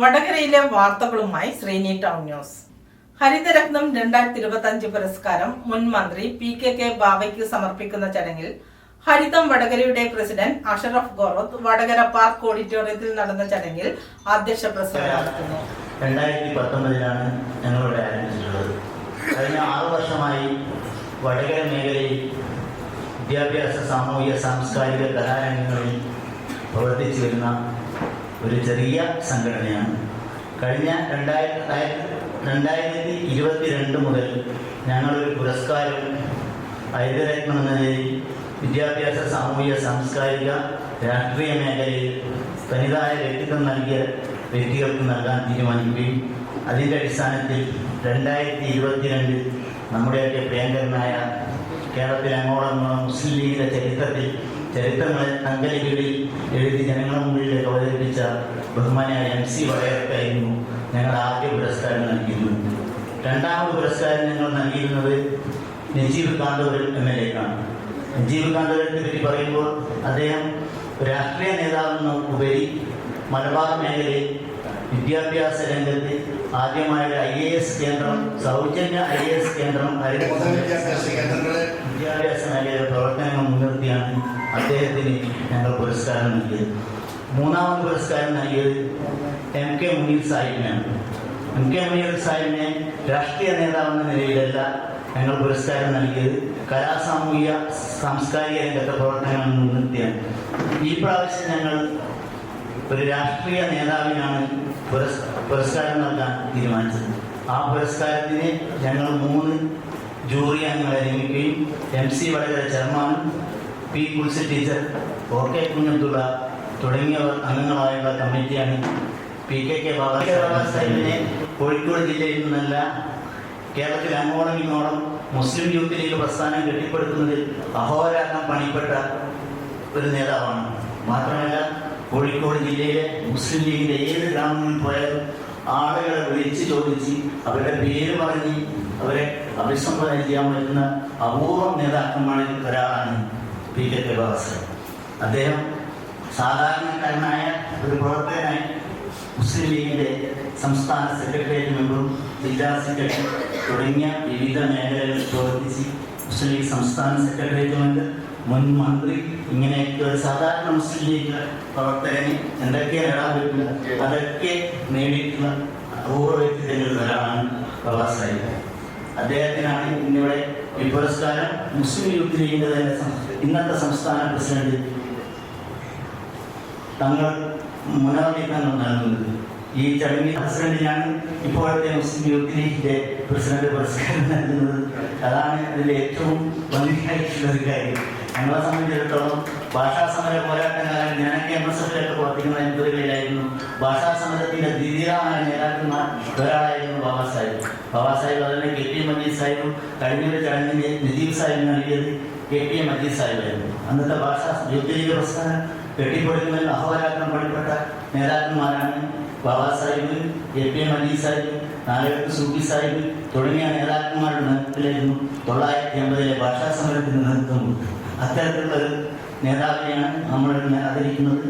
വടകരയിലെ വാർത്തകളുമായി Sreeni town news. ഹരിതരത്നം 2025 പുരസ്കാരം മുൻ മന്ത്രി PKK ബാവയ്ക്ക് സമർപ്പിക്കുന്ന ചടങ്ങിൽ ഹരിതം വടകരയുടെ പ്രസിഡന്റ് അഷറഫ് ഗോറത്ത് വടകര പാർക്ക് ഓഡിറ്റോറിയത്തിൽ നടന്ന ചടങ്ങിൽ അധ്യക്ഷ പ്രസംഗം നടത്തുന്നു. 2019 ഞങ്ങളിവിടെ ആരംഭിച്ചിട്ടുള്ളത്. കഴിഞ്ഞ 6 വർഷമായി വടകര മേഖലയിൽ വിദ്യാഭ്യാസ, സാമൂഹിക, സാംസ്കാരിക കലാരംഗങ്ങളിൽ പ്രവർത്തിച്ചു വരുന്ന ഒരു ചെറിയ സംഘടനയാണ്. കഴിഞ്ഞ 2022 മുതൽ ഞങ്ങളൊരു പുരസ്കാരം ഹരിതരത്നം എന്ന നിലയിൽ വിദ്യാഭ്യാസ, സാമൂഹിക, സാംസ്കാരിക, രാഷ്ട്രീയ മേഖലയിൽ തനിതായ വ്യക്തിത്വം നൽകിയ വ്യക്തികൾക്ക് നൽകാൻ തീരുമാനിക്കുകയും അതിൻ്റെ അടിസ്ഥാനത്തിൽ 2022 നമ്മുടെയൊക്കെ പ്രിയങ്കരനായ കേരളത്തിലെ അങ്ങോളം മുസ്ലിം ലീഗിൻ്റെ ചരിത്രങ്ങളെ തങ്കലിപികളിൽ എഴുതി ജനങ്ങളുടെ മുമ്പിലേക്ക് അവതരിപ്പിച്ച ബഹുമാനായ MC വടകരക്കായിരുന്നു ഞങ്ങൾ ആദ്യ പുരസ്കാരം നൽകിയിരുന്നത്. രണ്ടാമത് പുരസ്കാരം ഞങ്ങൾ നൽകിയിരുന്നത് നജീബ് കാന്തപുരം MLAക്കാണ്. നജീബ് കാന്തപുരത്തെ പറ്റി പറയുമ്പോൾ അദ്ദേഹം രാഷ്ട്രീയ നേതാവെന്ന് ഉപരി മലബാർ മേഖലയിൽ വിദ്യാഭ്യാസ രംഗത്ത് ആദ്യമായ IAS കേന്ദ്രം, സൗജന്യ IAS കേന്ദ്രം, വിദ്യാഭ്യാസ മേഖലയിലെ പ്രവർത്തനങ്ങൾ മുൻനിർത്തിയാണ് അദ്ദേഹത്തിന് ഞങ്ങൾ പുരസ്കാരം നൽകിയത്. മൂന്നാമത് പുരസ്കാരം നൽകിയത് MK മുനീർ സാഹിബിനാണ്. MK മുനീർ സാഹിബിനെ രാഷ്ട്രീയ നേതാവെന്ന നിലയിലല്ല ഞങ്ങൾ പുരസ്കാരം നൽകിയത്, കലാസാമൂഹിക സാംസ്കാരിക രംഗത്തെ പ്രവർത്തനങ്ങൾ മുൻനിർത്തിയാണ്. ഈ പ്രാവശ്യം ഞങ്ങൾ ഒരു രാഷ്ട്രീയ നേതാവിനാണ് പുരസ്കാരം നൽകാൻ തീരുമാനിച്ചത്. ആ പുരസ്കാരത്തിന് ഞങ്ങൾ 3 ജൂറി അംഗങ്ങളെ നിയമിക്കുകയും MC വടകര ചെയർമാനും P കുൽസി ടീച്ചർ, OK കുഞ്ഞബ്ദുള്ള തുടങ്ങിയവർ അംഗങ്ങളായുള്ള കമ്മിറ്റിയാണ് PKK ബാബ സാഹിബിനെ കോഴിക്കോട് ജില്ലയിൽ നിന്നല്ല കേരളത്തിൽ അങ്ങോളം ഇങ്ങോളം മുസ്ലിം യൂത്ത് ലീഗ് പ്രസ്ഥാനം കെട്ടിപ്പടുക്കുന്നതിൽ അഹോരാത്രം പണിപ്പെട്ട ഒരു നേതാവാണ്. മാത്രമല്ല കോഴിക്കോട് ജില്ലയിലെ മുസ്ലിം ലീഗിൻ്റെ ഏത് ഗ്രാമങ്ങളിൽ പോയാലും ആളുകളെ വിളിച്ച് ചോദിച്ച് അവരുടെ പേര് പറഞ്ഞ് അവരെ അഭിസംബോധന ചെയ്യാൻ പറ്റുന്ന അപൂർവം നേതാക്കന്മാരിൽ ഒരാളാണ് PKK ബാബ സാഹിബ്. അദ്ദേഹം സാധാരണക്കാരനായ ഒരു പ്രവർത്തകനായി മുസ്ലിം ലീഗിൻ്റെ സംസ്ഥാന സെക്രട്ടേറിയറ്റ് മെമ്പറും ജില്ലാ സെക്രട്ടറി തുടങ്ങിയ വിവിധ മേഖലകളിൽ പ്രവർത്തിച്ച് മുസ്ലിം ലീഗ് സംസ്ഥാന സെക്രട്ടേറിയറ്റ് മെമ്പർ, മുൻ മന്ത്രി, ഇങ്ങനെയൊക്കെ ഒരു സാധാരണ മുസ്ലിം ലീഗ് പ്രവർത്തകന് എന്തൊക്കെ നേടാൻ പറ്റും അതൊക്കെ നേടിയിട്ടുള്ള അപൂർവ വ്യക്തിത്വങ്ങളിൽ ഒരാളാണ് ബാബ സാഹിബ്. അദ്ദേഹത്തിനാണ് ഇന്നിവിടെ ഈ പുരസ്കാരം മുസ്ലിം യൂത്ത് ലീഗിൻ്റെ തന്നെ ഇന്നത്തെ സംസ്ഥാന പ്രസിഡന്റ് തങ്ങൾ മുനാഫി തങ്ങൾ നൽകുന്നത്. ഈ ചടങ്ങിൽ പ്രസിഡന്റിനാണ് ഇപ്പോഴത്തെ മുസ്ലിം യൂത്ത് ലീഗിന്റെ പ്രസിഡന്റ് പുരസ്കാരം നൽകുന്നത്. അതാണ് അതിൽ ഏറ്റവും ഭംഗിയായിട്ടുള്ള ഒരു കാര്യം. ഞങ്ങളെ സംബന്ധിച്ചിടത്തോളം ഭാഷാ സമര പോരാട്ടക്കാരൻ, ഞാനൊക്കെ MSFിലൊക്കെ പ്രവർത്തിക്കുന്ന 80കളിലായിരുന്നു. ഭാഷാ സമരത്തിന്റെ ധീരമായ നേതാക്കന്മാർ ഒരാളായിരുന്നു ബാബ സാഹിബ്. ബാബ സാഹിബ് അതുപോലെ KP മജീദ് സാഹിബും കഴിഞ്ഞൊരു ചടങ്ങിന് നജീബ് സാഹിബ് നൽകിയത് KP മജീദ് സാഹിബായിരുന്നു. അന്നത്തെ ഭാഷാ യൂത്ത് ലീഗ് പ്രസ്ഥാനം കെട്ടിപ്പടുക്കുന്നതിൽ അഹോരാത്രം പണിപ്പെട്ട നേതാക്കന്മാരാണ് ബാബ സാഹിബ്, KP മജീദ് സാഹിബ്, നാലകത്ത് സൂഫി സാഹിബ് തുടങ്ങിയ നേതാക്കന്മാരുടെ നേതൃത്വത്തിലായിരുന്നു 1980 ഭാഷാ സമരത്തിന് നേതൃത്വം. അത്തരത്തിലുള്ള ഒരു നേതാവിനെയാണ് നമ്മൾ ആദരിക്കുന്നത്.